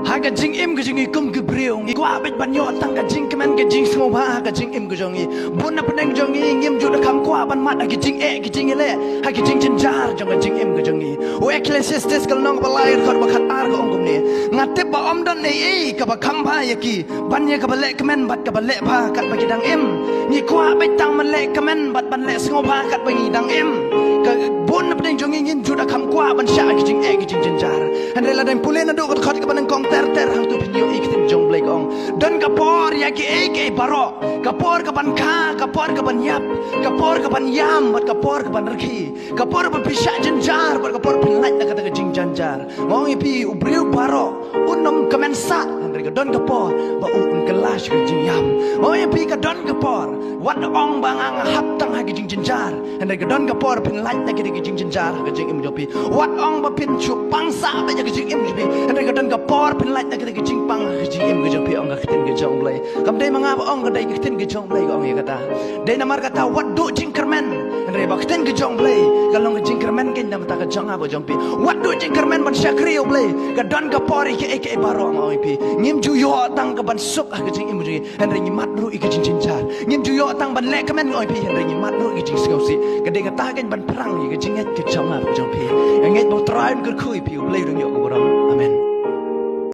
Haga jing im ga jingi kum ga briung I kwa bet ban yo tang ga jing kemen ga jing smo ba haga jing im ga jongi bun na peneng jongi ngim ju da kam kwa ban mat ga jing ga jing le haga jing jin jar jong ga jing im ga jongi o ecclesiastes kal nong ba lai khot ba khat ar ga ong kum ne ngate ba om don ne e ka ba kham ba ya ki ban ye ka ba le kemen bat ka ba le ba kat ba ki dang im ni kwa bet tang man le kemen bat ban le smo ba kat ba ni dang im ka bun na peneng jongi ngim ju da kam kwa ban sha ga jing jin jar han re la den pulen na do ga khot ka ban kong ter hang tu pinyo ikitin jong blake ong dan kapor ya ki eke baro kapor ka ban kha kapor ka ban yap kapor ka ban yam bat kapor ka ban rakhi kapor ban pisha janjar bat kapor pinlai na kata jing janjar ngong ipi ubriu baro unom kemensa andre ka don kapor ba un kelas ka jing yam ngong ipi ka don kapor wat ong bangang hap tang ha jing janjar andre ka don kapor pinlai na kata jing janjar ka jing im jopi wat ong ba pin chu pangsa ba ka jing im jopi andre ka don kapor pinlai na kata jing pang jing im ga jopi ong ka khtin ga jong blai kam dei manga ba ong ga dei khtin ga jong blai ong ya kata dei namar kata wat do jing kermen andre ba khtin ga jong blai kalong ga jing kermen kin nam ta ka jong abo jong pi wat do jing kermen ban syakri o blai ka don ka pori ke eke baro ong pi ngim ju yo tang ka ban sup ga jing im ri andre ngi mat ru i ka jing jar ngim ju yo tang ban le kemen ong pi andre ngi mat ru i jing skosi ka dei ka ta ken ban perang i ka jing et ka jong abo jong pi ngai bo train ka khui pi blai rung yo ko ram